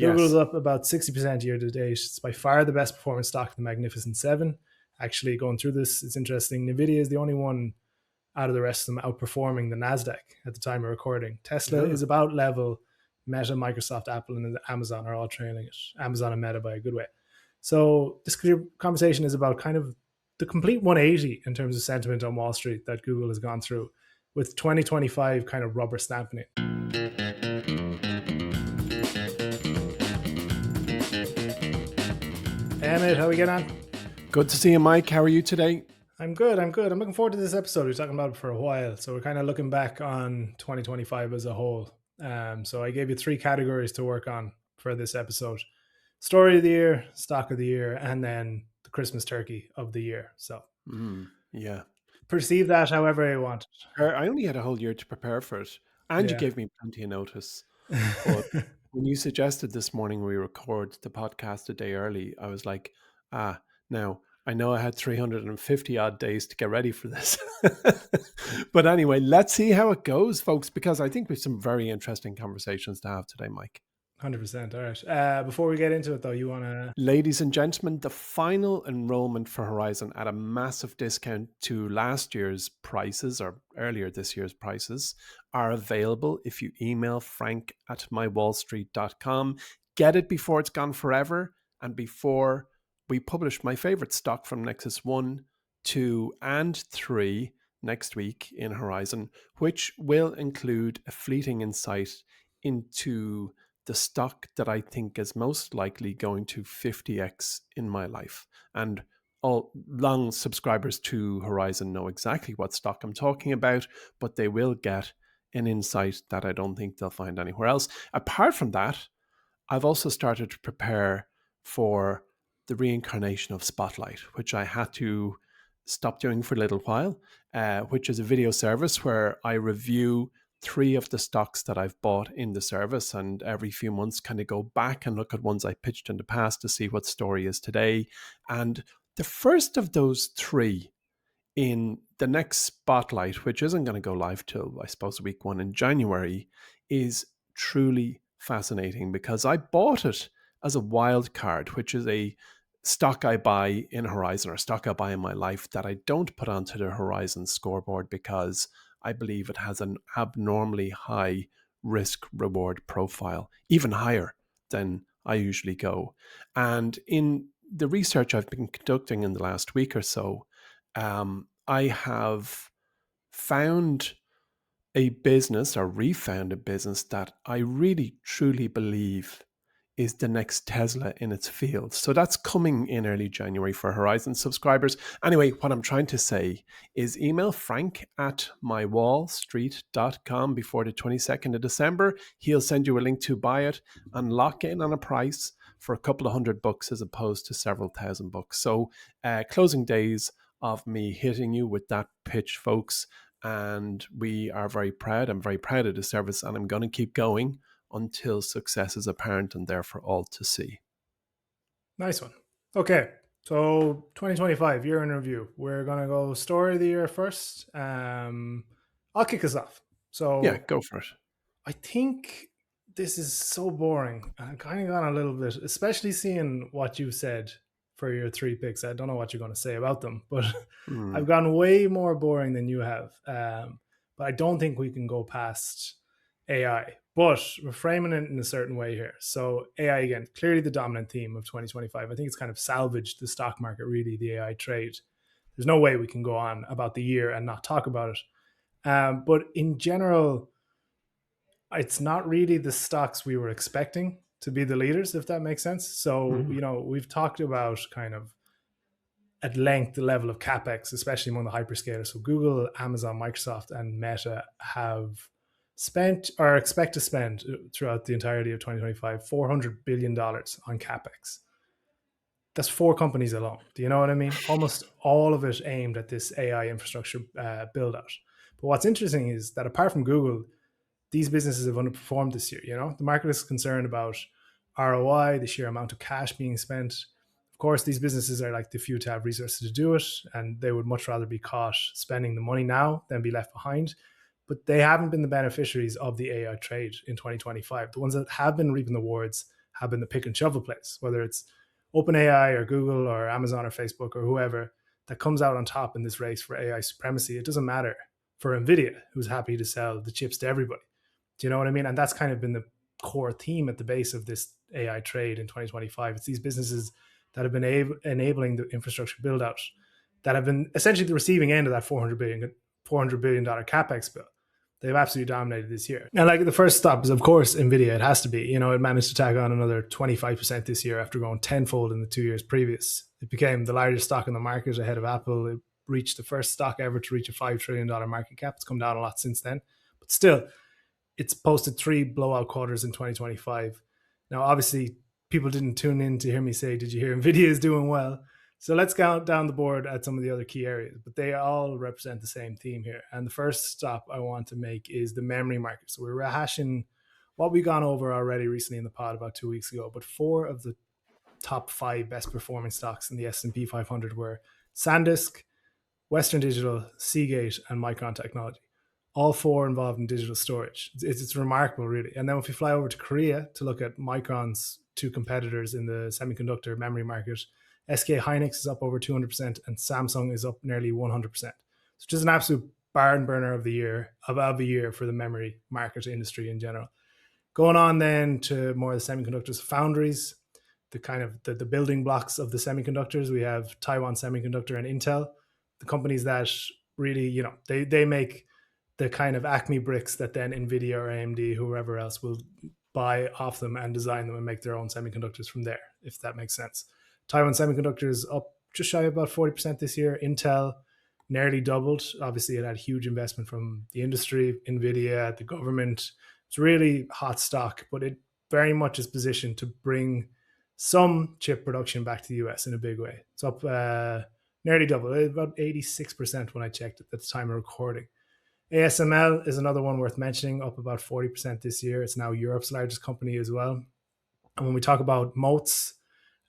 Google's Yes. up about 60% year to date. It's by far the best performing stock of the Magnificent Seven. Actually, going through this, it's interesting. Nvidia is the only one out of the rest of them outperforming the Nasdaq at the time of recording. Tesla Yeah. is about level. Meta, Microsoft, Apple, and Amazon are all trailing it. Amazon and Meta by a good way. So this conversation is about kind of the complete 180 in terms of sentiment on Wall Street that Google has gone through, with 2025 kind of rubber stamping it. Emmet, how are we getting on? Good to see you, Mike. How are you today? I'm good. I'm looking forward to this episode. We're talking about it for a while. So we're kind of looking back on 2025 as a whole. So I gave you 3 categories to work on for this episode: story of the year, stock of the year, and then the Christmas turkey of the year. So Yeah. perceive that however you want. I only had a whole year to prepare for it, and you Yeah. gave me plenty of notice. But when you suggested this morning we record the podcast a day early, I was like, now I know I had 350 odd days to get ready for this. But anyway, let's see how it goes, folks, because I think we have some very interesting conversations to have today, Mike. 100%. All right. Before we get into it, though, you want to... Ladies and gentlemen, the final enrollment for Horizon at a massive discount to last year's prices, or earlier this year's prices, are available if you email frank@mywallstreet.com. Get it before it's gone forever and before we publish my favorite stock from Nexus 1, 2, and 3 next week in Horizon, which will include a fleeting insight into the stock that I think is most likely going to 50x in my life. And all long subscribers to Horizon know exactly what stock I'm talking about, but they will get an insight that I don't think they'll find anywhere else. Apart from that, I've also started to prepare for the reincarnation of Spotlight, which I had to stop doing for a little while, which is a video service where I review 3 of the stocks that I've bought in the service, and every few months kind of go back and look at ones I pitched in the past to see what story is today. And the first of those 3 in the next Spotlight, which isn't going to go live till, I suppose, week 1 in January, is truly fascinating because I bought it as a wild card, which is a stock I buy in Horizon or stock I buy in my life that I don't put onto the Horizon scoreboard because I believe it has an abnormally high risk reward profile, even higher than I usually go. And in the research I've been conducting in the last week or so, I have found a business or refound a business that I really truly believe is the next Tesla in its field. So that's coming in early January for Horizon subscribers. Anyway, what I'm trying to say is email frank@mywallstreet.com before the 22nd of December. He'll send you a link to buy it and lock in on a price for a couple of $100 as opposed to several $1,000. So closing days of me hitting you with that pitch, folks. And we are very proud. I'm very proud of the service, and I'm going to keep going until success is apparent and there for all to see. Nice one. Okay, so 2025 year in review. We're gonna go story of the year first. I'll kick us off. So yeah, go for it. I think this is so boring. I'm kind of gone a little bit, especially seeing what you said for your 3 picks. I don't know what you're going to say about them, but I've gone way more boring than you have. But I don't think we can go past AI. But we're framing it in a certain way here. So AI, again, clearly the dominant theme of 2025. I think it's kind of salvaged the stock market, really, the AI trade. There's no way we can go on about the year and not talk about it. But in general, it's not really the stocks we were expecting to be the leaders, if that makes sense. So, we've talked about kind of at length the level of capex, especially among the hyperscalers. So Google, Amazon, Microsoft, and Meta have spent or expect to spend throughout the entirety of 2025 $400 billion on capex. That's 4 companies alone. Do you know what I mean? Almost all of it aimed at this AI infrastructure build out. But what's interesting is that apart from Google, these businesses have underperformed this year. The market is concerned about ROI, the sheer amount of cash being spent. Of course, these businesses are like the few to have resources to do it, and they would much rather be caught spending the money now than be left behind. But they haven't been the beneficiaries of the AI trade in 2025. The ones that have been reaping the rewards have been the pick and shovel plays, whether it's OpenAI or Google or Amazon or Facebook or whoever that comes out on top in this race for AI supremacy. It doesn't matter for Nvidia, who's happy to sell the chips to everybody. Do you know what I mean? And that's kind of been the core theme at the base of this AI trade in 2025. It's these businesses that have been enabling the infrastructure build out that have been essentially the receiving end of that $400 billion capex bill. They've absolutely dominated this year. And like the first stop is, of course, Nvidia. It has to be. You know, it managed to tag on another 25% this year after growing tenfold in the 2 years previous. It became the largest stock in the market ahead of Apple. It reached the first stock ever to reach a $5 trillion market cap. It's come down a lot since then. But still, it's posted 3 blowout quarters in 2025. Now, obviously, people didn't tune in to hear me say, did you hear Nvidia is doing well? So let's count down the board at some of the other key areas, but they all represent the same theme here. And the first stop I want to make is the memory market. So we're rehashing what we've gone over already recently in the pod about 2 weeks ago, but 4 of the top 5 best performing stocks in the S&P 500 were SanDisk, Western Digital, Seagate, and Micron Technology. All 4 involved in digital storage. It's remarkable, really. And then if we fly over to Korea to look at Micron's 2 competitors in the semiconductor memory market, SK Hynix is up over 200% and Samsung is up nearly 100%. So just an absolute barn burner of a year for the memory market industry in general. Going on then to more of the semiconductors foundries, the kind of the building blocks of the semiconductors. We have Taiwan Semiconductor and Intel, the companies that really, you know, they make the kind of Acme bricks that then Nvidia or AMD, whoever else, will buy off them and design them and make their own semiconductors from there, if that makes sense. Taiwan Semiconductor is up just shy of about 40% this year. Intel nearly doubled. Obviously, it had huge investment from the industry, Nvidia, the government. It's really hot stock, but it very much is positioned to bring some chip production back to the US in a big way. It's up nearly double, about 86% when I checked at the time of recording. ASML is another one worth mentioning, up about 40% this year. It's now Europe's largest company as well. And when we talk about moats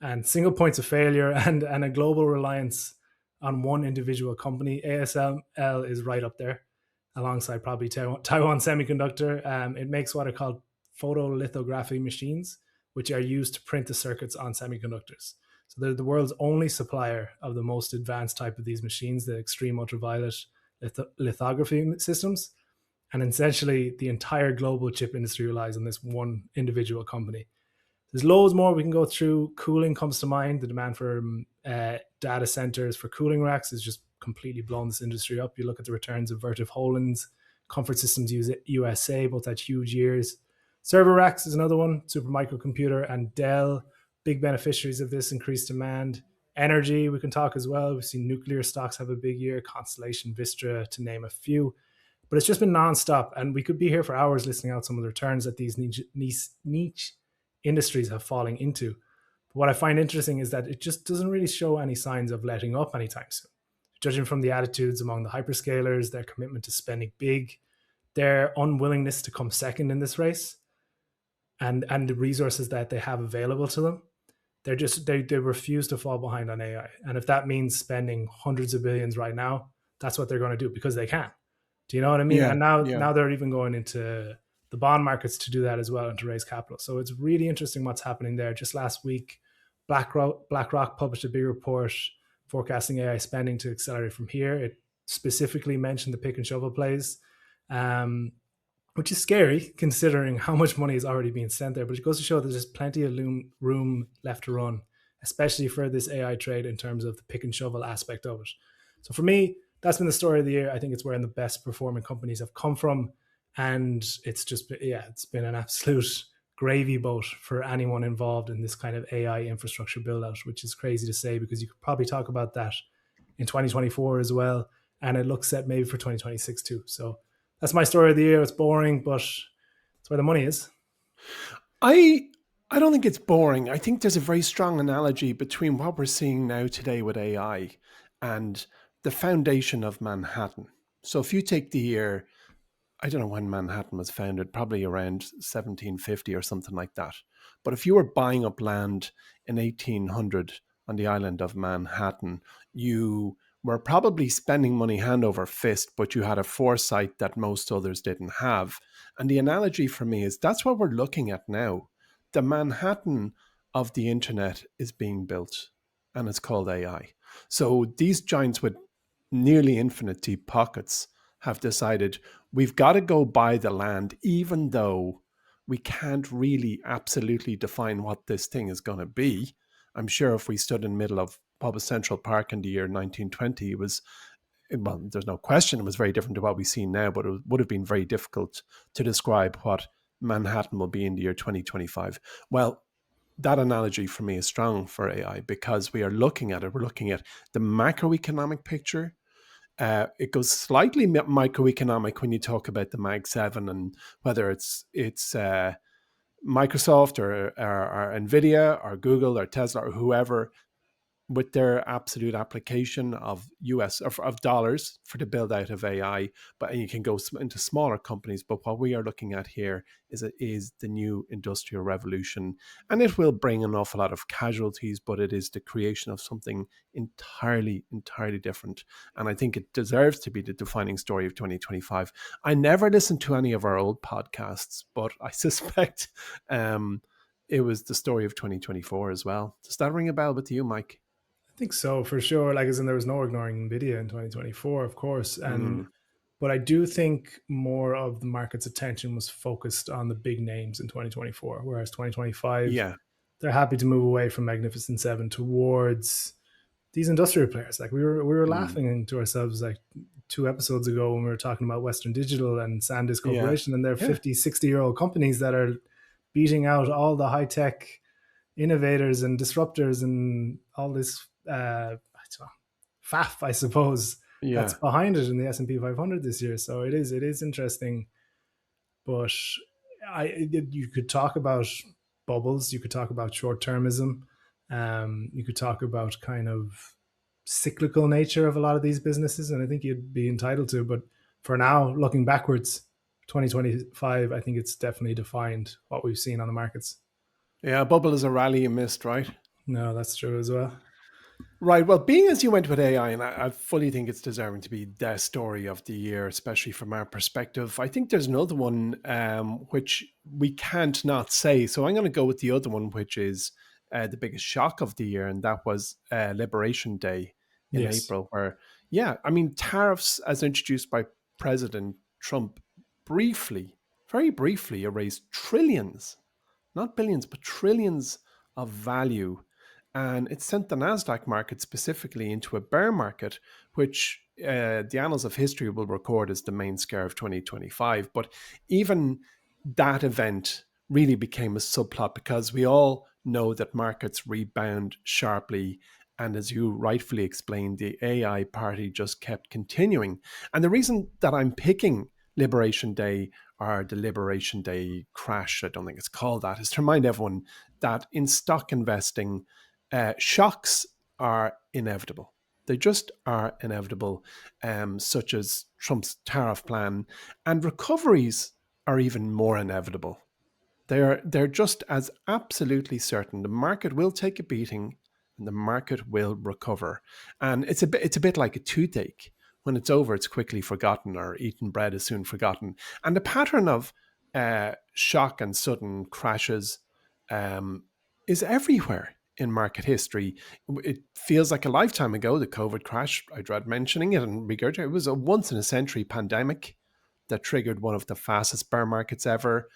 and single points of failure and a global reliance on one individual company, ASML is right up there alongside probably Taiwan Semiconductor. It makes what are called photolithography machines, which are used to print the circuits on semiconductors. So they're the world's only supplier of the most advanced type of these machines, the extreme ultraviolet lithography systems. And essentially, the entire global chip industry relies on this one individual company. There's loads more we can go through. Cooling comes to mind. The demand for data centers for cooling racks has just completely blown this industry up. You look at the returns of Vertiv Holdings, Comfort Systems USA, both had huge years. Server racks is another one. Supermicro Computer and Dell, big beneficiaries of this increased demand. Energy, we can talk as well. We've seen nuclear stocks have a big year, Constellation, Vistra, to name a few. But it's just been nonstop, and we could be here for hours listening out some of the returns that these niche industries are falling into. But what I find interesting is that it just doesn't really show any signs of letting up anytime soon. Judging from the attitudes among the hyperscalers, their commitment to spending big, their unwillingness to come second in this race, and the resources that they have available to them, they refuse to fall behind on AI. And if that means spending hundreds of billions right now, that's what they're going to do because they can. Do you know what I mean? Yeah, and now they're even going into the bond markets to do that as well and to raise capital. So it's really interesting what's happening there. Just last week, BlackRock published a big report forecasting AI spending to accelerate from here. It specifically mentioned the pick and shovel plays, which is scary considering how much money is already being spent there. But it goes to show that there's plenty of room left to run, especially for this AI trade in terms of the pick and shovel aspect of it. So for me, that's been the story of the year. I think it's where the best performing companies have come from. And it's just, it's been an absolute gravy boat for anyone involved in this kind of AI infrastructure build out, which is crazy to say because you could probably talk about that in 2024 as well. And it looks set maybe for 2026 too. So that's my story of the year. It's boring, but it's where the money is. I don't think it's boring. I think there's a very strong analogy between what we're seeing now today with AI and the foundation of Manhattan. So if you take the year, I don't know when Manhattan was founded, probably around 1750 or something like that. But if you were buying up land in 1800 on the island of Manhattan, you were probably spending money hand over fist, but you had a foresight that most others didn't have. And the analogy for me is that's what we're looking at now. the Manhattan of the internet is being built, and it's called AI. So these giants with nearly infinite deep pockets have decided we've got to go buy the land, even though we can't really absolutely define what this thing is going to be. I'm sure if we stood in the middle of Public Central Park in the year 1920, it was, well, there's no question it was very different to what we see now, but it would have been very difficult to describe what Manhattan will be in the year 2025. Well, that analogy for me is strong for AI because we are looking at it. We're looking at the macroeconomic picture. It goes slightly microeconomic when you talk about the Mag 7 and whether it's Microsoft or Nvidia or Google or Tesla or whoever with their absolute application of US of dollars for the build out of AI, but you can go into smaller companies. But what we are looking at here is the new industrial revolution, and it will bring an awful lot of casualties, but it is the creation of something entirely different. And I think it deserves to be the defining story of 2025. I never listened to any of our old podcasts, but I suspect it was the story of 2024 as well. Does that ring a bell with you, Mike? I think so for sure. Like, as in, there was no ignoring Nvidia in 2024, of course, and Mm, but I do think more of the market's attention was focused on the big names in 2024, whereas 2025 yeah. they're happy to move away from Magnificent Seven towards these industrial players. Like, we were Mm, laughing to ourselves like 2 episodes ago when we were talking about Western Digital and SanDisk yeah. Corporation and their Yeah. 50, 60-year-old companies that are beating out all the high tech innovators and disruptors and all this faff, I suppose, that's Yeah. behind it in the S&P 500 this year. So it is interesting, but you could talk about bubbles, you could talk about short termism, you could talk about kind of cyclical nature of a lot of these businesses, and I think you'd be entitled to. But for now, looking backwards, 2025, I think it's definitely defined what we've seen on the markets. Yeah. Bubble is a rally you missed, right? No, that's true as well. Right. Well, being as you went with AI, and I fully think it's deserving to be the story of the year, especially from our perspective. I think there's another one which we can't not say. So I'm going to go with the other one, which is the biggest shock of the year, and that was Liberation Day in Yes. April, where, yeah, I mean, tariffs as introduced by President Trump briefly, very briefly, erased trillions, not billions, but trillions of value. And it sent the NASDAQ market specifically into a bear market, which the annals of history will record as the main scare of 2025. But even that event really became a subplot because we all know that markets rebound sharply. And as you rightfully explained, the AI party just kept continuing. And the reason that I'm picking Liberation Day or the Liberation Day crash, I don't think it's called that, is to remind everyone that in stock investing, shocks are inevitable. They just are inevitable, such as Trump's tariff plan, and recoveries are even more inevitable. They're just as absolutely certain. The market will take a beating and the market will recover. And it's a bit like a toothache. When it's over, it's quickly forgotten, or eaten bread is soon forgotten. And the pattern of shock and sudden crashes is everywhere in market history. It feels like a lifetime ago, the COVID crash. I dread mentioning it and regurgitate. It was a once in a century pandemic that triggered one of the fastest bear markets ever.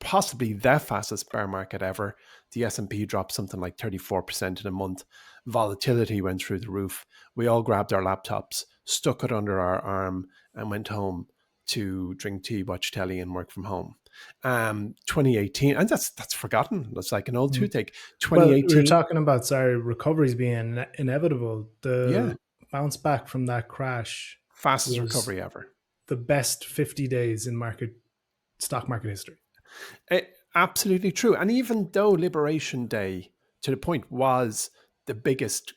Possibly the fastest bear market ever. The S&P dropped something like 34% in a month. Volatility went through the roof. We all grabbed our laptops, stuck it under our arm, and went home to drink tea, watch telly, and work from home. 2018, and that's forgotten. That's like an old Mm. toothache. Well, we were 2018, talking about, sorry, recoveries being inevitable. yeah, The bounce back from that crash fastest was recovery ever. the best 50 days in stock market history. Absolutely true. And even though Liberation Day, to the point, was the biggest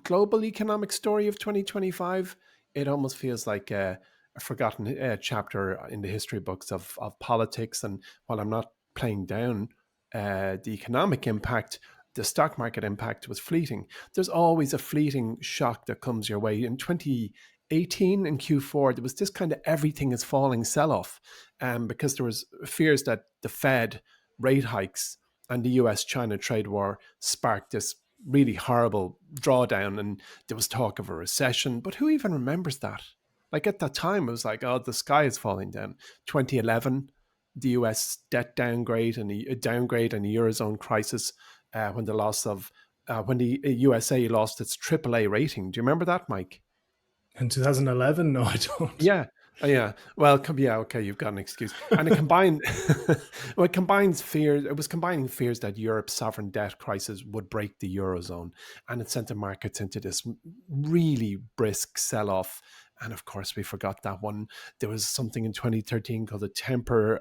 global economic story of 2025, it almost feels like a forgotten chapter in the history books of politics. And while I'm not playing down the economic impact, the stock market impact was fleeting. There's always a fleeting shock that comes your way. In 2018 in Q4, there was this kind of everything is falling sell-off because there was fears that the Fed rate hikes, and the US-China trade war sparked this really horrible drawdown, and there was talk of a recession. But who even remembers that? Like at that time, it was like, oh, the sky is falling down. 2011, the US debt downgrade and the Eurozone crisis, when the USA lost its AAA rating. Do you remember that, Mike? In 2011? No, I don't. Yeah. Yeah. Well, yeah. Okay, you've got an excuse. And it combined, well, it combines fears. It was combining fears that Europe's sovereign debt crisis would break the eurozone, and it sent the markets into this really brisk sell-off. And of course, we forgot that one. There was something in 2013 called the temper.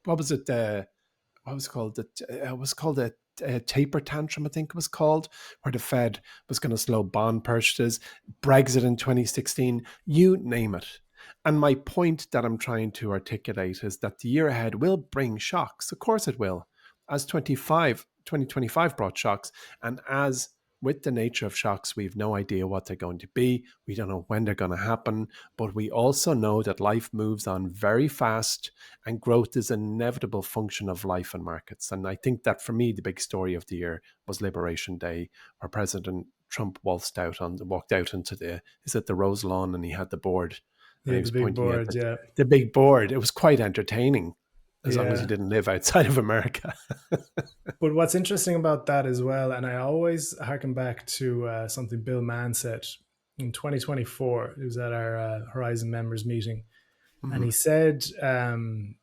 What was it? What was it called? It was called a taper tantrum, I think it was called, where the Fed was going to slow bond purchases, Brexit in 2016, you name it. And my point that I'm trying to articulate is that the year ahead will bring shocks. Of course it will. As 2025 brought shocks, and as with the nature of shocks, we have no idea what they're going to be. We don't know when they're going to happen, but we also know that life moves on very fast and growth is an inevitable function of life and markets. And I think that for me, the big story of the year was Liberation Day, where President Trump walked out into the Rose Lawn, and he had the board and Yeah, he the was big pointing at board. Yeah. the big board. It was quite entertaining, as long as you Yeah. didn't live outside of America. But what's interesting about that as well, and I always harken back to something Bill Mann said in 2024. It was at our Horizon members meeting. And he said, in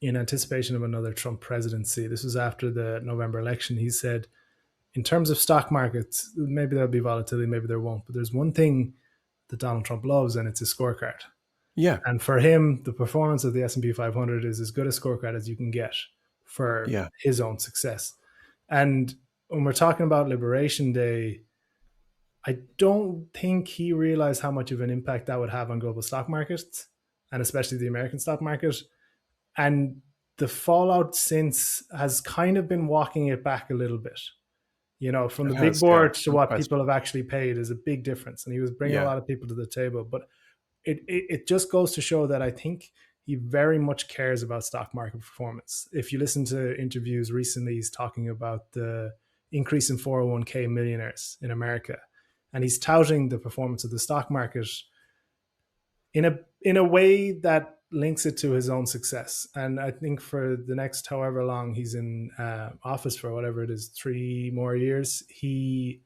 anticipation of another Trump presidency, this was after the November election, he said, in terms of stock markets, maybe there'll be volatility, maybe there won't. But there's one thing that Donald Trump loves, and it's his scorecard. Yeah. And for him, the performance of the S&P 500 is as good a scorecard as you can get for Yeah. his own success. And when we're talking about Liberation Day, I don't think he realized how much of an impact that would have on global stock markets, and especially the American stock market. And the fallout since has kind of been walking it back a little bit. You know, from It the big has, yeah, board to no what people question. have actually paid is a big difference. And he was bringing a Yeah. lot of people to the table. But it just goes to show that I think he very much cares about stock market performance. If you listen to interviews recently, he's talking about the increase in 401k millionaires in America, and he's touting the performance of the stock market in a way that links it to his own success. And I think for the next however long he's in office, for whatever it is, 3 more years, he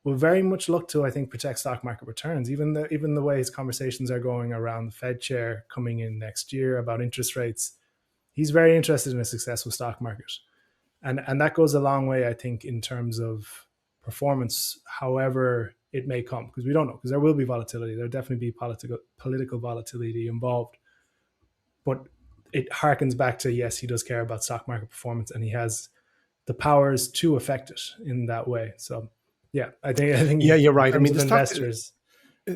will very much look to, I think, protect stock market returns. Even the way his conversations are going around the Fed chair coming in next year about interest rates, he's very interested in a successful stock market, and that goes a long way, I think, in terms of performance, however it may come, because we don't know, because there will be volatility. There'll definitely be political volatility involved, but it harkens back to, yes, he does care about stock market performance, and he has the powers to affect it in that way. So yeah, I think Yeah, you're in right. I terms mean, of the stock, investors,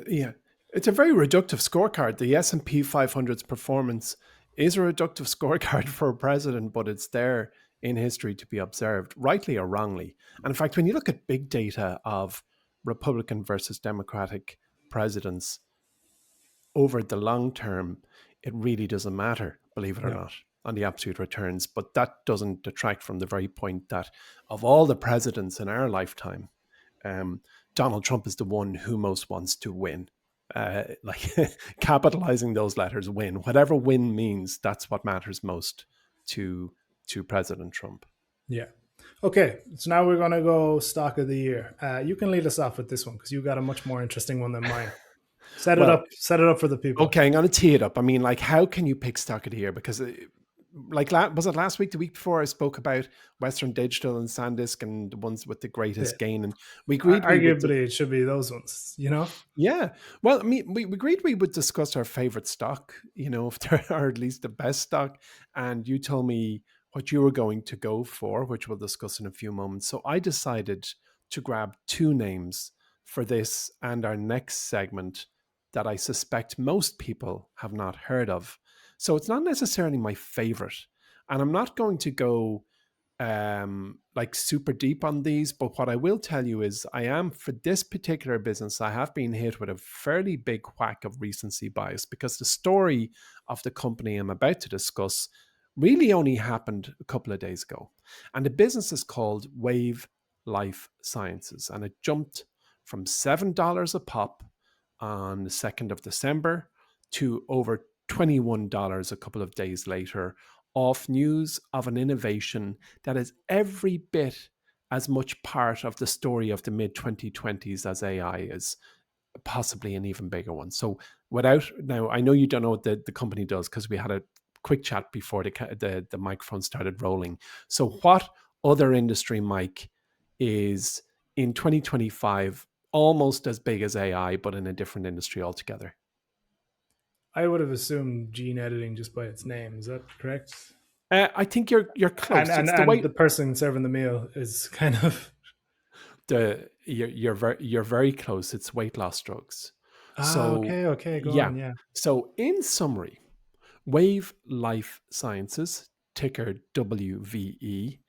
yeah, it's a very reductive scorecard. The S&P 500's performance is a reductive scorecard for a president, but it's there in history to be observed, rightly or wrongly. And in fact, when you look at big data of Republican versus Democratic presidents over the long term, it really doesn't matter, believe it or no, not, on the absolute returns. But that doesn't detract from the very point that of all the presidents in our lifetime, Donald Trump is the one who most wants to win. Like capitalizing those letters, win. Whatever win means, that's what matters most to President Trump. yeah. Okay, so now we're gonna go stock of the year. You can lead us off with this one because you got a much more interesting one than mine. Set it Well, up. Set it up for the people. okay, I'm going to tee it up. I mean, like, how can you pick stock of the year? Because, like, was it last week, the week before, I spoke about Western Digital and SanDisk and the ones with the Yeah. greatest gain, and we agreed we would. Arguably, it should be those ones. You know. Yeah. Well, I mean, we agreed we would discuss our favorite stock, if there are at least the best stock. And you told me what you were going to go for, which we'll discuss in a few moments. So I decided to grab two names for this and our next segment that I suspect most people have not heard of. So it's not necessarily my favorite. And I'm not going to go like super deep on these, but what I will tell you is I am, for this particular business, I have been hit with a fairly big whack of recency bias because the story of the company I'm about to discuss really only happened a couple of days ago. And the business is called Wave Life Sciences. And it jumped from $7 a pop on the 2nd of December to over $21 a couple of days later, off news of an innovation that is every bit as much part of the story of the mid 2020s as AI is, possibly an even bigger one. So now I know you don't know what the company does because we had a quick chat before the microphone started rolling. So what other industry, Mike, is in 2025 almost as big as AI, but in a different industry altogether? I would have assumed gene editing just by its name. Is that correct? I think you're And close. and It's the and way the person serving the meal is kind of you're very close. It's weight loss drugs. So okay, go yeah. on, yeah. So in summary, Wave Life Sciences, ticker WVE,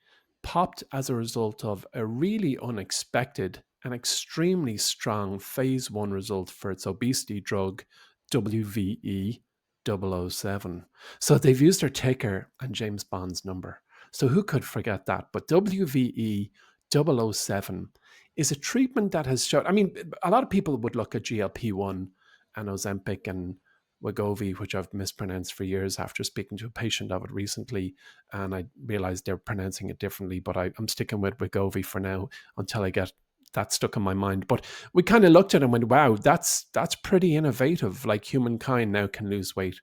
popped as a result of a really unexpected and extremely strong phase 1 result for its obesity drug, WVE 007. So they've used their ticker and James Bond's number. So who could forget that? But WVE 007 is a treatment that has shown, I mean, a lot of people would look at GLP-1 and Ozempic and Wegovy, which I've mispronounced for years after speaking to a patient of it recently, and I realized they're pronouncing it differently, but I'm sticking with Wegovy for now until I get that stuck in my mind. But we kind of looked at it and went, wow, that's pretty innovative. Like humankind now can lose weight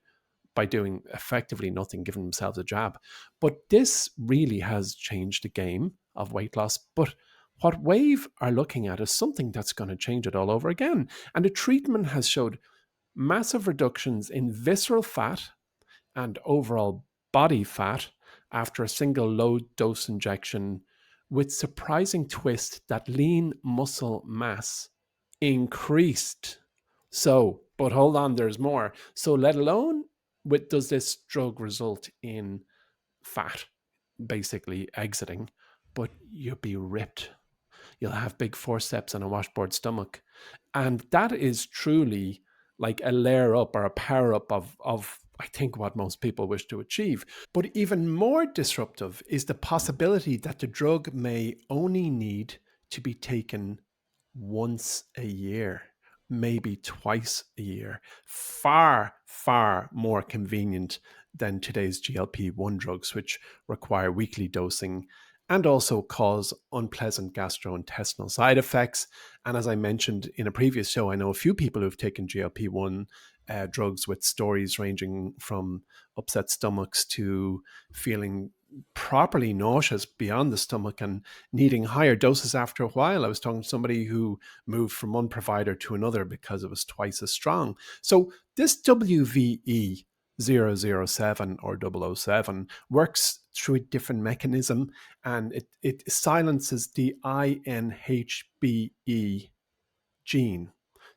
by doing effectively nothing, giving themselves a jab. But this really has changed the game of weight loss. But what Wave are looking at is something that's going to change it all over again. And the treatment has showed massive reductions in visceral fat and overall body fat after a single low dose injection, with surprising twist that lean muscle mass increased. So, but hold on, there's more. So, let alone does this drug result in fat basically exiting, but you'll be ripped. You'll have big forceps and a washboard stomach. And that is truly like a layer up or a power up of I think what most people wish to achieve. But even more disruptive is the possibility that the drug may only need to be taken once a year, maybe twice a year. Far, far more convenient than today's GLP-1 drugs, which require weekly dosing and also cause unpleasant gastrointestinal side effects. And as I mentioned in a previous show, I know a few people who've taken GLP-1 drugs with stories ranging from upset stomachs to feeling properly nauseous beyond the stomach and needing higher doses after a while. I was talking to somebody who moved from one provider to another because it was twice as strong. So this WVE 007 or 007 works through a different mechanism, and it silences the INHBE gene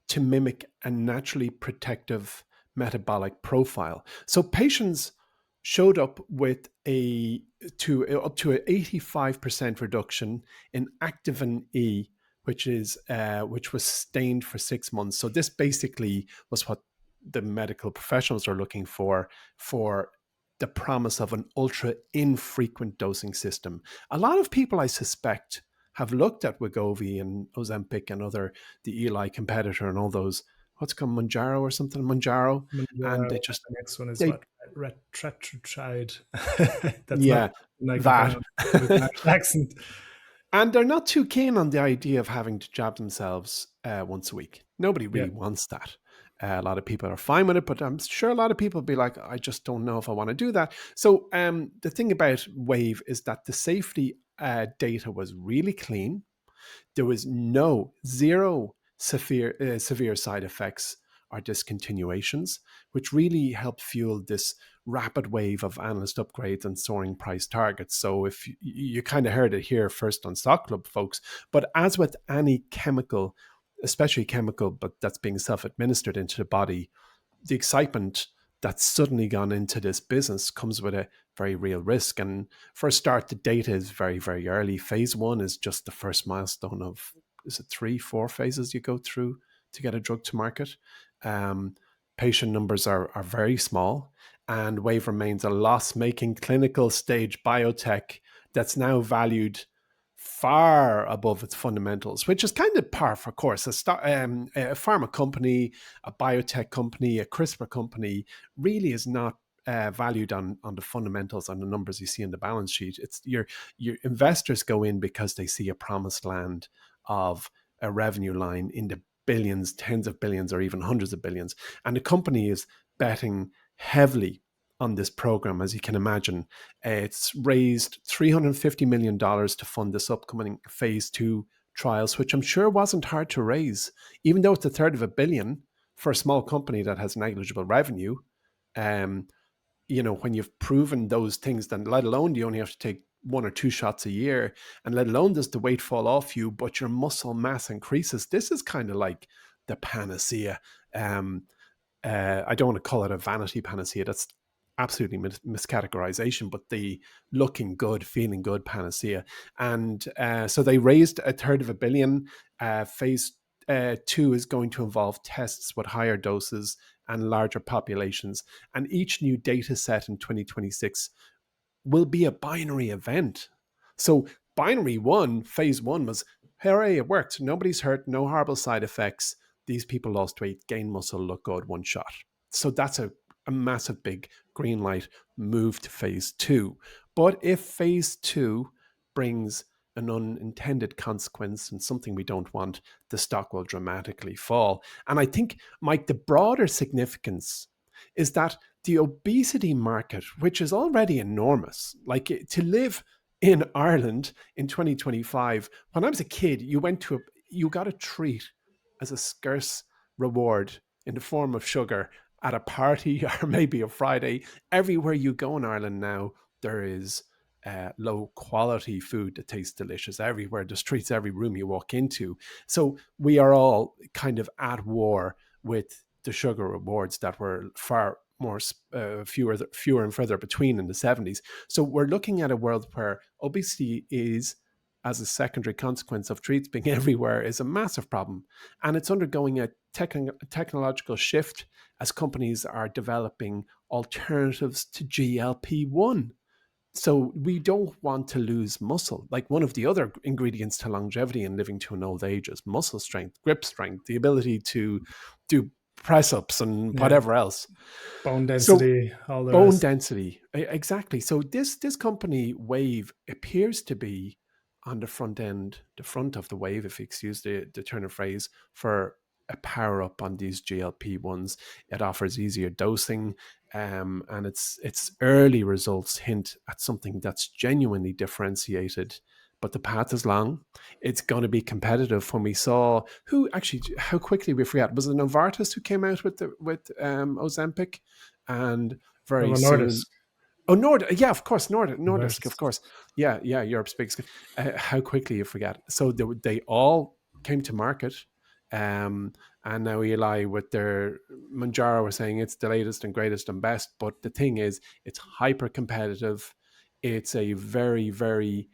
to mimic a naturally protective metabolic profile. So patients showed up with up to an 85% reduction in activin E, which was sustained for 6 months. So this basically was what the medical professionals are looking for the promise of an ultra infrequent dosing system. A lot of people, I suspect, have looked at Wegovy and Ozempic and the Eli competitor and all those, what's called Mounjaro or something, Mounjaro, and The next one is they what? Retratride. That's not yeah, something I can that. pronounce with an accent. And they're not too keen on the idea of having to jab themselves once a week. Nobody Yeah. really wants that. A lot of people are fine with it, but I'm sure a lot of people will be like, I just don't know if I want to do that. So the thing about Wave is that the safety data was really clean. There was zero severe side effects or discontinuations, which really helped fuel this rapid wave of analyst upgrades and soaring price targets. So if you kind of heard it here first on Stock Club, folks, but as with any chemical, especially chemical, but that's being self-administered into the body, the excitement that's suddenly gone into this business comes with a very real risk. And for a start, the data is very, very early. Phase 1 is just the first milestone of, is it 3-4 phases you go through to get a drug to market? Patient numbers are very small. and Wave remains a loss-making clinical stage biotech that's now valued far above its fundamentals, which is kind of par for course. A pharma company, a biotech company, a CRISPR company really is not valued on the fundamentals, on the numbers you see in the balance sheet. It's your investors go in because they see a promised land of a revenue line in the billions, tens of billions, or even hundreds of billions. And the company is betting heavily on this program, as you can imagine. It's raised $350 million to fund this upcoming phase 2 trials, which I'm sure wasn't hard to raise, even though it's a third of $1 billion for a small company that has negligible revenue. When you've proven those things, then let alone you only have to take 1 or 2 shots a year, and let alone does the weight fall off you, but your muscle mass increases. This is kind of like the panacea. I don't want to call it a vanity panacea. That's absolutely miscategorization, but the looking good, feeling good panacea. And so they raised a third of $1 billion. Phase 2 is going to involve tests with higher doses and larger populations. And each new data set in 2026 will be a binary event. So binary 1, phase 1 was, hooray, it worked. Nobody's hurt, no horrible side effects. These people lost weight, gained muscle, look good, one shot. So that's a massive big green light move to phase 2. But if phase 2 brings an unintended consequence and something we don't want, the stock will dramatically fall. And I think, Mike, the broader significance is that the obesity market, which is already enormous, like to live in Ireland in 2025, when I was a kid, you got a treat as a scarce reward in the form of sugar at a party or maybe a Friday. Everywhere you go in Ireland now, there is low quality food that tastes delicious everywhere, the streets, every room you walk into. So we are all kind of at war with the sugar rewards that were far more fewer and further between in the 70s. So we're looking at a world where obesity is, as a secondary consequence of treats being everywhere, is a massive problem. And it's undergoing a technological shift as companies are developing alternatives to GLP-1. So we don't want to lose muscle. Like, one of the other ingredients to longevity and living to an old age is muscle strength, grip strength, the ability to do press ups and Yeah, whatever else. bone So density, all the bone rest. density, exactly. So this company Wave appears to be on the front of the wave, if you excuse the turn of phrase, for a power up on these GLP-1s. It offers easier dosing, and its early results hint at something that's genuinely differentiated. But the path is long. It's going to be competitive. When we saw how quickly we forget, was it Novartis who came out with Ozempic, and very Novo soon. Nordisk. Oh, yeah, of course, Nordisk, of course. Yeah, Europe's biggest. How quickly you forget. So they all came to market, and now Eli with their Manjaro were saying it's the latest and greatest and best. But the thing is, it's hyper competitive. It's a very, very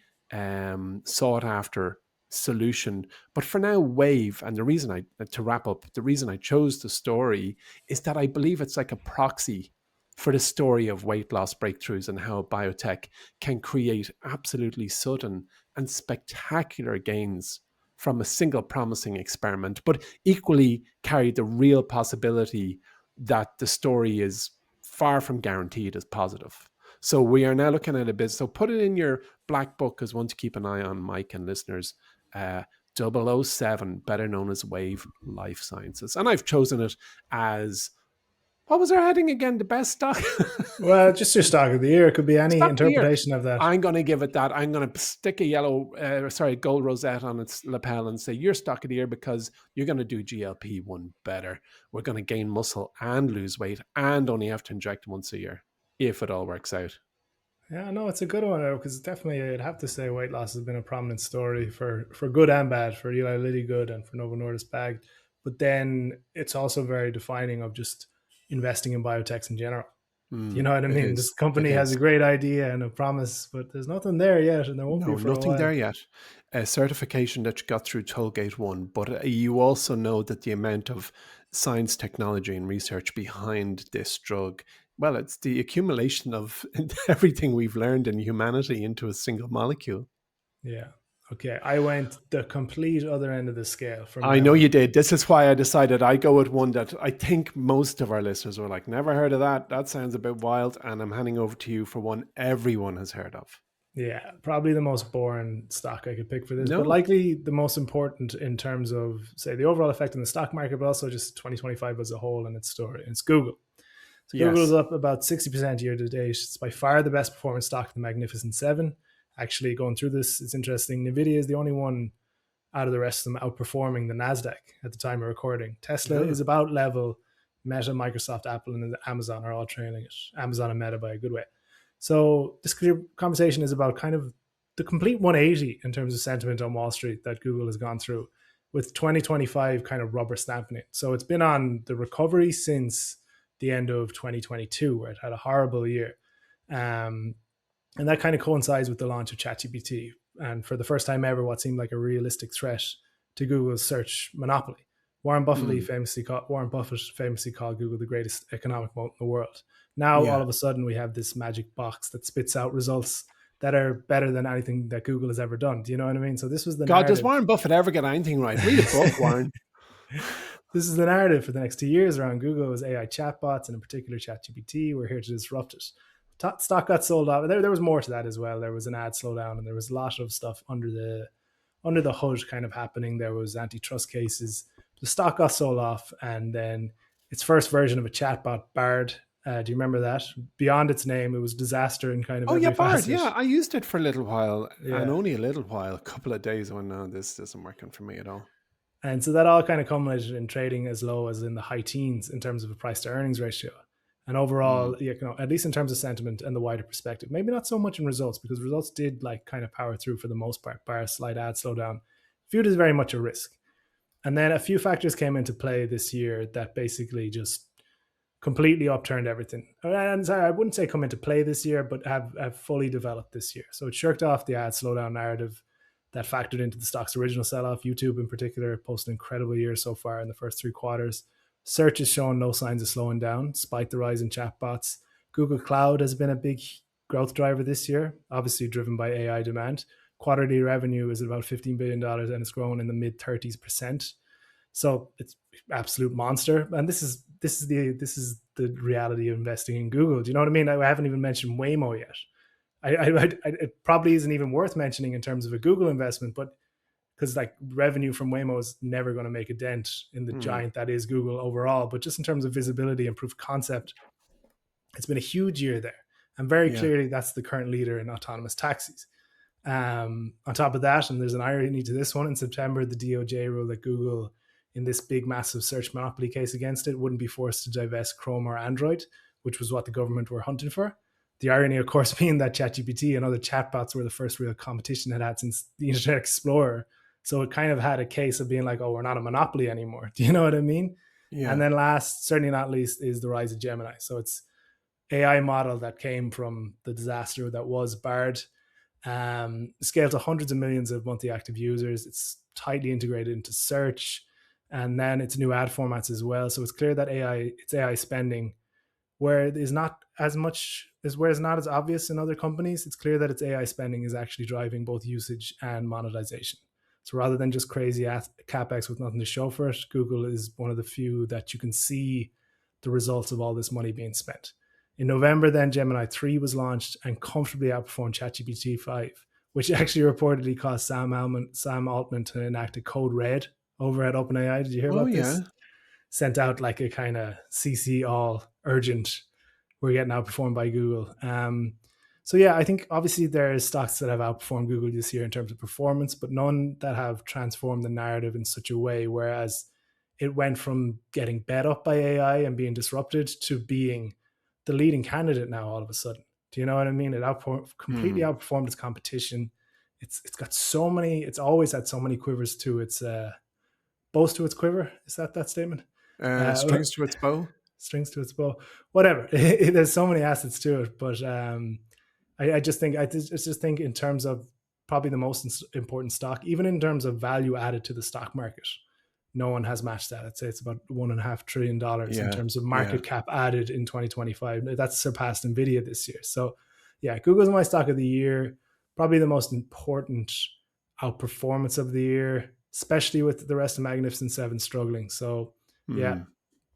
sought after solution. But for now, Wave, and to wrap up, the reason I chose the story is that I believe it's like a proxy for the story of weight loss breakthroughs and how biotech can create absolutely sudden and spectacular gains from a single promising experiment, but equally carry the real possibility that the story is far from guaranteed as positive. So we are now looking at a bit. So put it in your black book as one to keep an eye on, Mike and listeners. 007, better known as Wave Life Sciences. And I've chosen it as, what was our heading again? The best stock? Well, just your stock of the year. It could be any Stock of the year. interpretation of that. I'm going to give it that. I'm going to stick a gold rosette on its lapel and say, you're stock of the year because you're going to do GLP-1 better. We're going to gain muscle and lose weight and only have to inject once a year if it all works out. Yeah, no, it's a good one because definitely I'd have to say weight loss has been a prominent story for good and bad, for Eli Lilly good and for Novo Nordisk bad. But then it's also very defining of just investing in biotechs in general. Do you know what I It mean? This is. It company has a is. great idea and a promise, but there's nothing there yet, and there won't be No, for a nothing while. there yet. A certification that you got through Tollgate 1, but you also know that the amount of science, technology, and research behind this drug Well, it's the accumulation of everything we've learned in humanity into a single molecule. Yeah. Okay. I went the complete other end of the scale for I my know own. you did. This is why I decided I go with one that I think most of our listeners were like, never heard of that. That sounds a bit wild. And I'm handing over to you for one everyone has heard of. Yeah, probably the most boring stock I could pick for this, but No. likely the most important in terms of, say, the overall effect on the stock market, but also just 2025 as a whole and its story. It's Google. So Google's Yes. up about 60% year to date. It's by far the best performing stock of the Magnificent Seven. Actually, going through this, it's interesting. Nvidia is the only one out of the rest of them outperforming the Nasdaq at the time of recording. Tesla Yeah. is about level. Meta, Microsoft, Apple, and Amazon are all trailing it. Amazon and Meta by a good way. So this conversation is about kind of the complete 180 in terms of sentiment on Wall Street that Google has gone through, with 2025 kind of rubber stamping it. So it's been on the recovery since the end of 2022, where it had a horrible year. Um, and that kind of coincides with the launch of ChatGPT. And for the first time ever, what seemed like a realistic threat to Google's search monopoly. Mm. Warren Buffett famously called Google the greatest economic moat in the world. Now, all Yeah. of a sudden, we have this magic box that spits out results that are better than anything that Google has ever done. Do you know what I mean? So this was the God, does narrative. Warren Buffett ever get anything right? Read a book, Warren. This is the narrative for the next 2 years around Google's AI chatbots, and in particular ChatGPT. We're here to disrupt it. Stock got sold off. There was more to that as well. There was an ad slowdown, and there was a lot of stuff under the hood kind of happening. There was antitrust cases. The stock got sold off, and then its first version of a chatbot, Bard. Do you remember that? Beyond its name, it was disaster in kind of Oh, yeah, every Bard. facet. Yeah, I used it for a little while and Yeah. only a little while, a couple of days when no, this isn't working for me at all. And so that all kind of culminated in trading as low as in the high teens in terms of a price to earnings ratio. And overall, Mm. at least in terms of sentiment and the wider perspective, maybe not so much in results, because results did like kind of power through for the most part, bar a slight ad slowdown. Viewed as very much a risk. And then a few factors came into play this year that basically just completely upturned everything. And sorry, I wouldn't say come into play this year, but have fully developed this year. So it shirked off the ad slowdown narrative that factored into the stock's original sell-off. YouTube in particular posted an incredible year so far in the first 3 quarters. Search is showing no signs of slowing down despite the rise in chatbots. Google Cloud has been a big growth driver this year, obviously driven by AI demand. Quarterly revenue is about $15 billion and it's growing in the mid 30s%. So it's absolute monster. And this is the reality of investing in Google. Do you know what I mean? I haven't even mentioned Waymo yet. It probably isn't even worth mentioning in terms of a Google investment, but because like revenue from Waymo is never going to make a dent in the Mm. giant that is Google overall. But just in terms of visibility and proof of concept, it's been a huge year there. And very Yeah. clearly, that's the current leader in autonomous taxis. On top of that, and there's an irony to this one, in September, the DOJ ruled that Google, in this big, massive search monopoly case against it, wouldn't be forced to divest Chrome or Android, which was what the government were hunting for. The irony, of course, being that ChatGPT and other chatbots were the first real competition it had since the Internet Explorer. So it kind of had a case of being like, oh, we're not a monopoly anymore. Do you know what I mean? And Yeah. then last, certainly not least, is the rise of Gemini. So it's AI model that came from the disaster that was Bard. Scaled to hundreds of millions of monthly active users. It's tightly integrated into search, and then it's new ad formats as well. So it's clear that its AI spending, where it is not as much as where it's not as obvious in other companies, it's clear that its AI spending is actually driving both usage and monetization. So rather than just crazy capex with nothing to show for it, Google is one of the few that you can see the results of all this money being spent. In November, then Gemini 3 was launched and comfortably outperformed ChatGPT 5, which actually reportedly caused Sam Altman to enact a code red over at OpenAI. Did you hear Oh, about yeah. this? Sent out like a kind of CC all urgent. We're getting outperformed by Google. So yeah, I think obviously there's stocks that have outperformed Google this year in terms of performance, but none that have transformed the narrative in such a way. Whereas it went from getting bet up by AI and being disrupted to being the leading candidate now all of a sudden. Do you know what I mean? It completely Mm. outperformed its competition. It's got so many. It's always had so many quivers to its bows to its quiver. Is that statement? Strings to its bow. Strings to its bow. Whatever. There's so many assets to it, but I just think in terms of probably the most important stock, even in terms of value added to the stock market, no one has matched that. I'd say it's about $1.5 trillion in Yeah. terms of Yeah. market cap added in 2025. That's surpassed Nvidia this year. So yeah, Google's my stock of the year. Probably the most important outperformance of the year, especially with the rest of Magnificent Seven struggling. So yeah,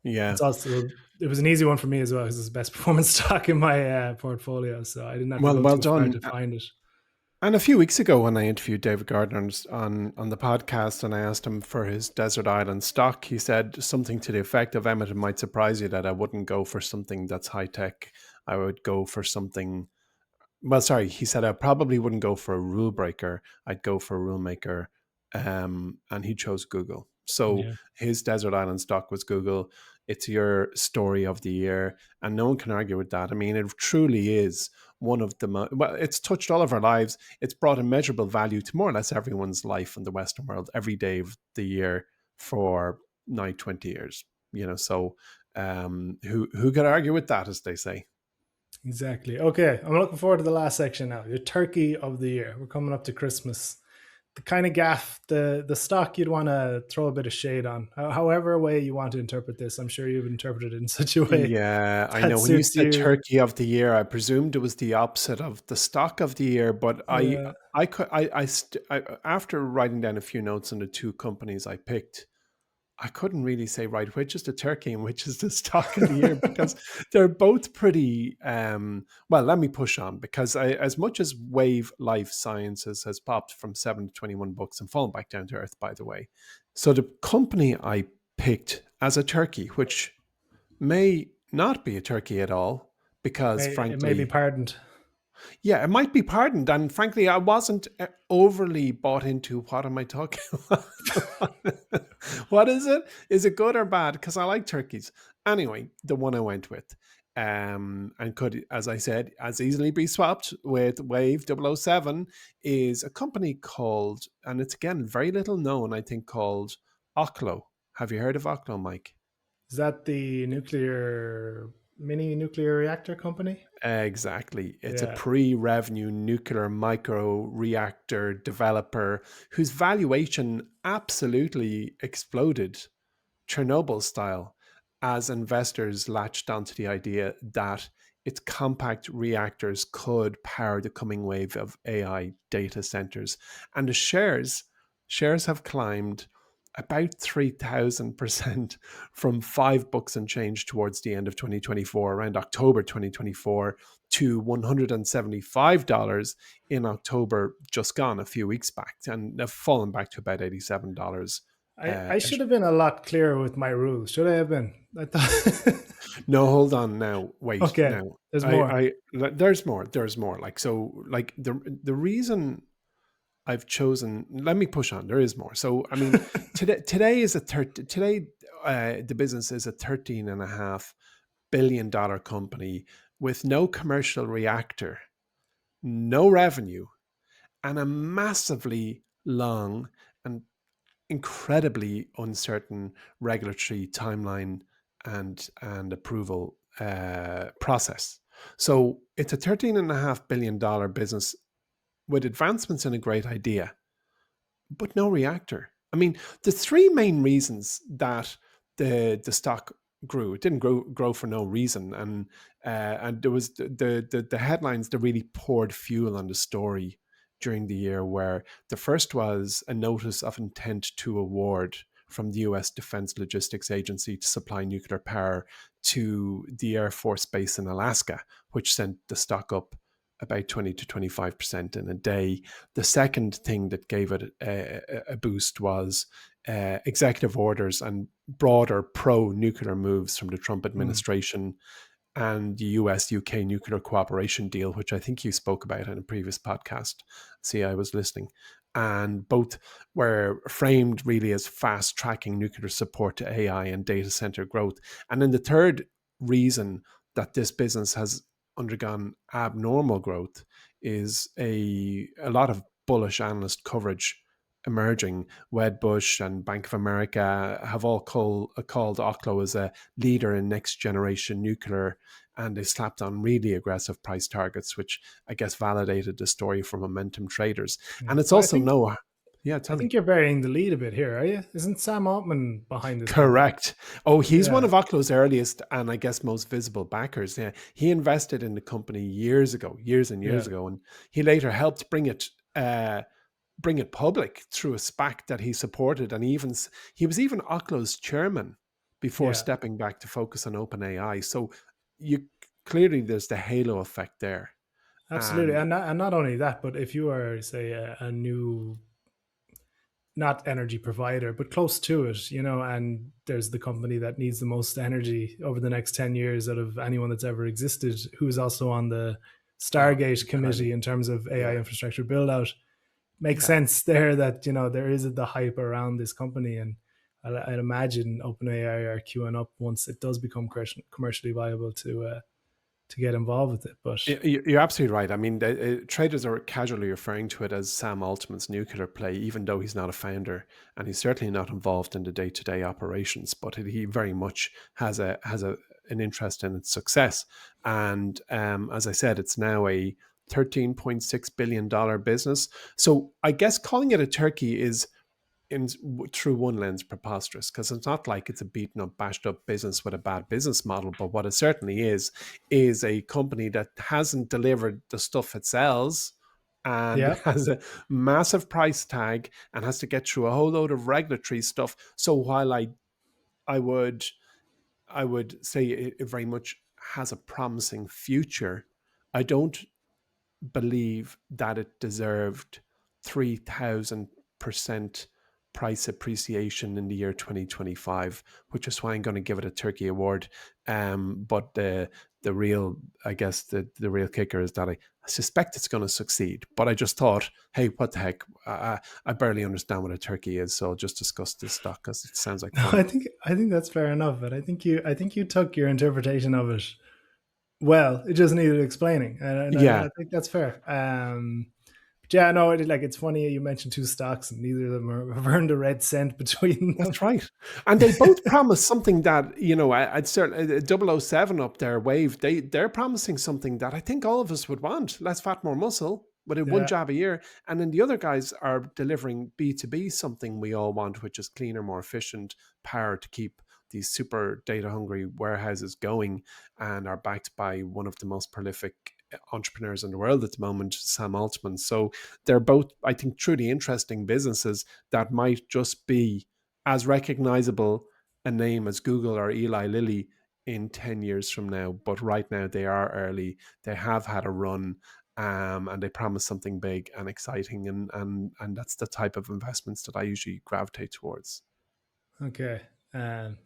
Yeah. it's also, it was an easy one for me as well because it's the best performance stock in my portfolio. So I didn't have to Well, go well too far done. to find it. And a few weeks ago, when I interviewed David Gardner on the podcast, and I asked him for his desert island stock, he said something to the effect of, "Emmet, it might surprise you that I wouldn't go for something that's high tech. I would go for something." Well, sorry, he said I probably wouldn't go for a rule breaker. I'd go for a rule maker, and he chose Google. So Yeah, his desert island stock was Google. It's your story of the year, and no one can argue with that. I mean, it truly is one of the well. It's touched all of our lives. It's brought immeasurable value to more or less everyone's life in the Western world every day of the year for now 20 years. So who could argue with that, as they say? exactly. Okay, I'm looking forward to the last section now. Your turkey of the year. We're coming up to Christmas. The kind of gaff, the stock you'd want to throw a bit of shade on, however way you want to interpret this. I'm sure you've interpreted it in such a way Yeah, I that know. When you suits said you. turkey of the year, I presumed it was the opposite of the stock of the year. But Yeah, I could, after writing down a few notes on the two companies I picked, I couldn't really say right which is the turkey and which is the stock of the year because they're both pretty. Well, let me push on because as much as Wave Life Sciences has popped from 7 to 21 bucks and fallen back down to earth, by the way. So the company I picked as a turkey, which may not be a turkey at all, because it may be frankly, pardoned. yeah, it might be pardoned. And frankly, I wasn't overly bought into what am I talking about? What is it? Is it good or bad? Because I like turkeys. Anyway, the one I went with, and could, as I said, as easily be swapped with Wave 007, is a company called, and it's again very little known, I think, called Oklo. Have you heard of Oklo, Mike? Is that the mini nuclear reactor company? Exactly. It's a Yeah. pre-revenue nuclear micro reactor developer whose valuation absolutely exploded, Chernobyl style, as investors latched onto the idea that its compact reactors could power the coming wave of AI data centers. And the shares have climbed about 3,000% from $5 and change towards the end of 2024, around October 2024, to $175 in October, just gone a few weeks back, and they've fallen back to about $87. I should have been a lot clearer with my rules. Should I have been? I thought. No, hold on now. Wait, Okay, now. there's more. There's more. There's more. Like, so, like the reason I've chosen. Let me push on. There is more. So, I mean, today is a today. The business is a $13.5 billion company with no commercial reactor, no revenue, and a massively long and incredibly uncertain regulatory timeline and approval process. So it's a $13.5 billion business with advancements in a great idea, but no reactor. I mean, the three main reasons that the stock grew, it didn't grow for no reason, and there was the headlines that really poured fuel on the story during the year, where the first was a notice of intent to award from the US Defense Logistics Agency to supply nuclear power to the Air Force Base in Alaska, which sent the stock up about 20 to 25% in a day. The second thing that gave it a boost was executive orders and broader pro-nuclear moves from the Trump Hmm. administration and the US-UK nuclear cooperation deal, which I think you spoke about in a previous podcast. See, I was listening. And both were framed really as fast-tracking nuclear support to AI and data center growth. And then the third reason that this business has undergone abnormal growth is a lot of bullish analyst coverage emerging. Wedbush and Bank of America have all called Oklo as a leader in next generation nuclear, and they slapped on really aggressive price targets, which I guess validated the story for momentum traders. Yeah. And it's But I also think no, Yeah, I tell me. think you're burying the lead a bit here, are you? Isn't Sam Altman behind this company? Correct. Oh, he's one Yeah, of Oklo's earliest and I guess most visible backers. Yeah, he invested in the company years ago, years and yeah, years ago, and he later helped bring it public through a SPAC that he supported, and he was even Oklo's chairman before yeah. stepping back to focus on OpenAI. So you clearly there's the halo effect there, Absolutely, and and not only that, but if you are, say, a new, not energy provider, but close to it, and there's the company that needs the most energy over the next 10 years out of anyone that's ever existed, who's also on the Stargate entirely, committee in terms of AI yeah, infrastructure build out. Makes yeah. sense there that, there is the hype around this company. And I'd imagine OpenAI are queuing up once it does become commercially viable to get involved with it. But You're absolutely right. I mean, traders are casually referring to it as Sam Altman's nuclear play, even though he's not a founder and he's certainly not involved in the day-to-day operations. But he very much has an interest in its success. And as I said, it's now a $13.6 billion business. So I guess calling it a turkey is through one lens preposterous, because it's not like it's a beaten up, bashed up business with a bad business model. But what it certainly is a company that hasn't delivered the stuff it sells and yeah, has a massive price tag and has to get through a whole load of regulatory stuff. So while I would I would say it very much has a promising future, I don't believe that it deserved 3,000% price appreciation in the year 2025, which is why I'm going to give it a Turkey Award. But the real, I guess, the real kicker is that I suspect it's going to succeed. But I just thought, hey, what the heck? I barely understand what a turkey is, so I'll just discuss this stock because it sounds like no, fun. I think that's fair enough. But I think you took your interpretation of it well. It just needed explaining, and I Yeah, think that's fair. But yeah, no, it's funny you mentioned two stocks, and neither of them have earned a red cent between that's them. right. And they both promise something that, I'd certainly 007 up there, Wave, they're promising something that I think all of us would want. Less fat, more muscle, with a one Yeah, job a year. And then the other guys are delivering B2B something we all want, which is cleaner, more efficient power to keep these super data hungry warehouses going, and are backed by one of the most prolific entrepreneurs in the world at the moment, Sam Altman. So they're both, I think, truly interesting businesses that might just be as recognizable a name as Google or Eli Lilly in 10 years from now. But right now, they are early. They have had a run. And they promise something big and exciting, and that's the type of investments that I usually gravitate towards. okay. I'm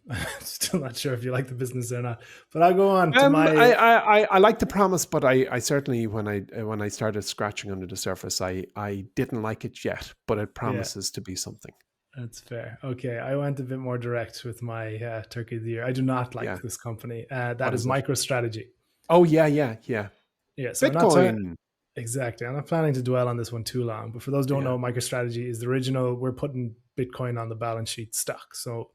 still not sure if you like the business or not, but I'll go on to Um, my I, I like the promise, but I certainly when I started scratching under the surface, I didn't like it yet, but it yeah. promises to be something. That's fair. Okay, I went a bit more direct with my Turkey of the Year. I do not like Yeah, this company. That what is is it? MicroStrategy. Oh yeah, yeah, yeah. Yeah, so Bitcoin. exactly. I'm not planning to dwell on this one too long. But for those who don't Yeah, know, MicroStrategy is the original. We're putting Bitcoin on the balance sheet stock. So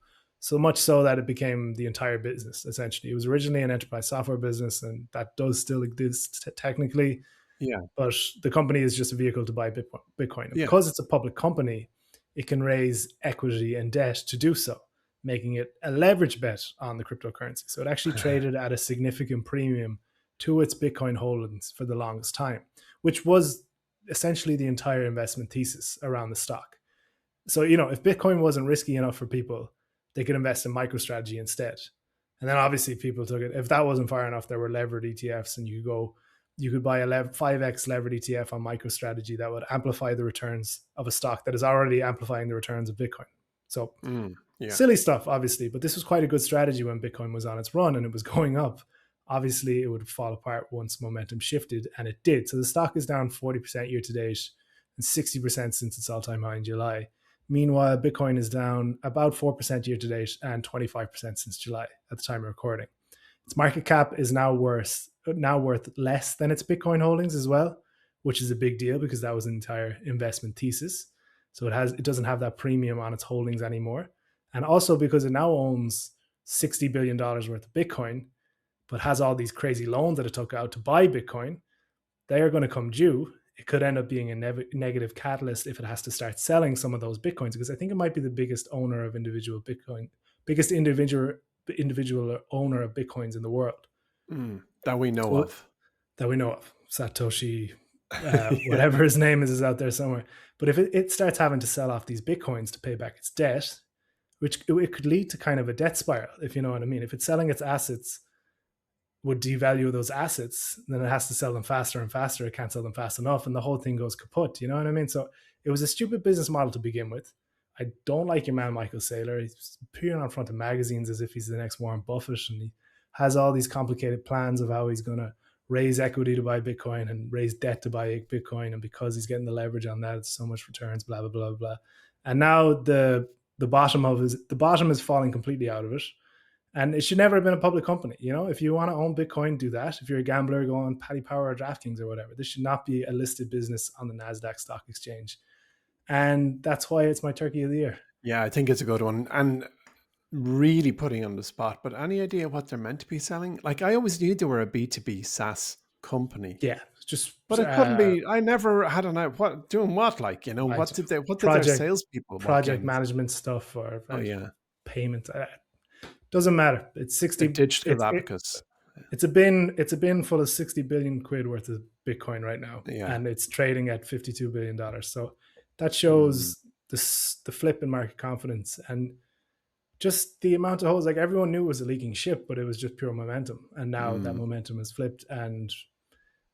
much so that it became the entire business. Essentially, it was originally an enterprise software business, and that does still exist technically. yeah, But the company is just a vehicle to buy Bitcoin. And yeah. because it's a public company, it can raise equity and debt to do so, making it a leverage bet on the cryptocurrency. So it actually traded at a significant premium to its Bitcoin holdings for the longest time, which was essentially the entire investment thesis around the stock. So, if Bitcoin wasn't risky enough for people, they could invest in MicroStrategy instead. And then obviously people took it. If that wasn't far enough, there were levered ETFs, and you could buy a 5x levered ETF on MicroStrategy that would amplify the returns of a stock that is already amplifying the returns of Bitcoin. So Yeah. silly stuff, obviously, but this was quite a good strategy when Bitcoin was on its run and it was going up. Obviously, it would fall apart once momentum shifted, and it did. So the stock is down 40% year to date and 60% since its all time high in July. Meanwhile, Bitcoin is down about 4% year to date and 25% since July at the time of recording. Its market cap is now worth less than its Bitcoin holdings as well, which is a big deal because that was an entire investment thesis. So it doesn't have that premium on its holdings anymore. And also because it now owns $60 billion worth of Bitcoin, but has all these crazy loans that it took out to buy Bitcoin, they are going to come due it could end up being a negative catalyst if it has to start selling some of those Bitcoins, because I think it might be the biggest owner of individual Bitcoin, biggest individual owner of Bitcoins in the world. That we know So, of. that we know of. Satoshi, Yeah. whatever his name is out there somewhere. But if it starts having to sell off these Bitcoins to pay back its debt, which it could lead to kind of a debt spiral, if you know what I mean. If it's selling its assets, would devalue those assets, then it has to sell them faster and faster. It can't sell them fast enough, and the whole thing goes kaput. You know what I mean? So it was a stupid business model to begin with. I don't like your man Michael Saylor. He's appearing on front of magazines as if he's the next Warren Buffett, and he has all these complicated plans of how he's going to raise equity to buy Bitcoin and raise debt to buy Bitcoin, and because he's getting the leverage on that, it's so much returns, blah blah blah blah. And now the bottom is falling completely out of it. And it should never have been a public company. You know, if you want to own Bitcoin, do that. If you're a gambler, go on Paddy Power or DraftKings or whatever. This should not be a listed business on the NASDAQ stock exchange. And that's why it's my turkey of the year. Yeah, I think it's a good one. And really putting on the spot, but any idea what they're meant to be selling? Like, I always knew they were a B2B SaaS company. Yeah, just But it couldn't be. I never had an idea what doing what, like, you know, what did their salespeople project work in? management stuff or yeah, payment. Doesn't matter. It's 60 digital abacus. It's a bin full of 60 billion quid worth of Bitcoin right now. Yeah. And it's trading at $52 billion. So that shows the flip in market confidence, and just the amount of holes. Like, everyone knew it was a leaking ship, but it was just pure momentum. And now that momentum has flipped. And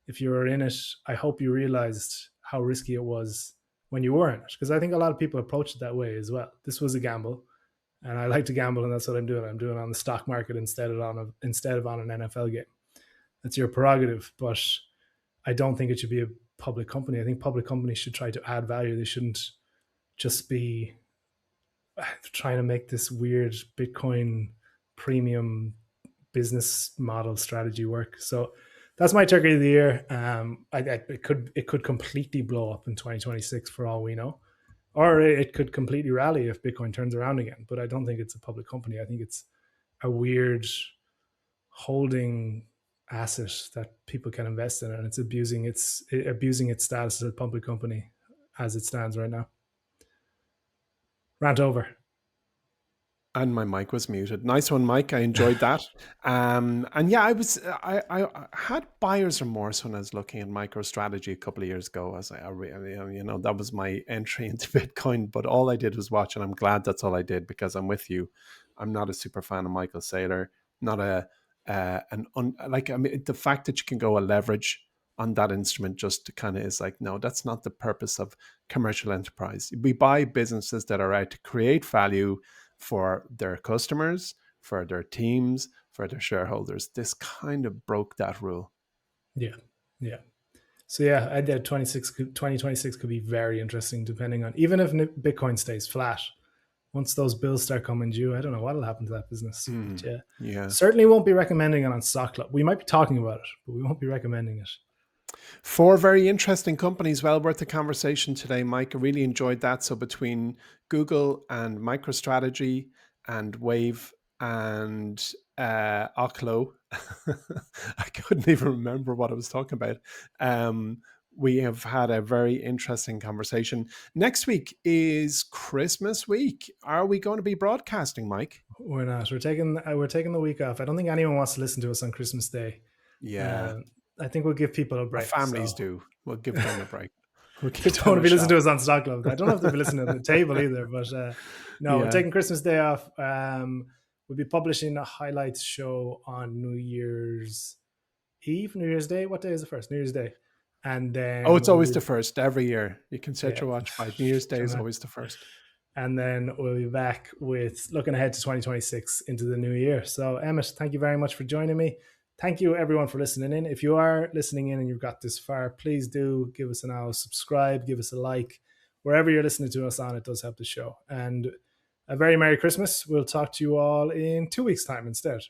if you were in it, I hope you realized how risky it was when you were in it. Because I think a lot of people approach it that way as well. This was a gamble. And I like to gamble, and that's what I'm doing. I'm doing it on the stock market instead of on an NFL game. That's your prerogative, but I don't think it should be a public company. I think public companies should try to add value. They shouldn't just be trying to make this weird Bitcoin premium business model strategy work. So that's my turkey of the year. It could completely blow up in 2026 for all we know. Or it could completely rally if Bitcoin turns around again. But I don't think it's a public company. I think it's a weird holding asset that people can invest in, and it's abusing its status as a public company as it stands right now. Rant over. And my mic was muted. Nice one, Mike. I enjoyed that. And yeah, I had buyer's remorse when I was looking at MicroStrategy a couple of years ago. As that was my entry into Bitcoin. But all I did was watch, and I'm glad that's all I did, because I'm with you. I'm not a super fan of Michael Saylor. Not the fact that you can go a leverage on that instrument just kind of is like, no, that's not the purpose of commercial enterprise. We buy businesses that are out to create value for their customers, for their teams, for their shareholders. This kind of broke that rule. Yeah. So yeah, I did 2026 could be very interesting, depending on, even if Bitcoin stays flat. Once those bills start coming due, I don't know what'll happen to that business. But yeah, certainly won't be recommending it on Stock Club. We might be talking about it, but we won't be recommending it. 4 very interesting companies, well worth the conversation today, Mike. I really enjoyed that. So between Google and MicroStrategy and Wave and Oklo, I couldn't even remember what I was talking about. We have had a very interesting conversation. Next week is Christmas week. Are we going to be broadcasting, Mike? We're not. We're taking the week off. I don't think anyone wants to listen to us on Christmas Day. Yeah. I think we'll give people a break. Our families do. We'll give them a break. They don't want to be listening to us on Stock Club. I don't know if they'll be listening at the table either. But we're taking Christmas Day off. We'll be publishing a highlights show on New Year's Eve, New Year's Day. What day is the first? New Year's Day. And then it's always the first every year. You can set your watch by New Year's Day is always the first. And then we'll be back with looking ahead to 2026 into the new year. So Emmet, thank you very much for joining me. Thank you everyone for listening in. If you are listening in and you've got this far, please do give us subscribe, give us a like. Wherever you're listening to us on, it does help the show. And a very Merry Christmas. We'll talk to you all in 2 weeks' time instead.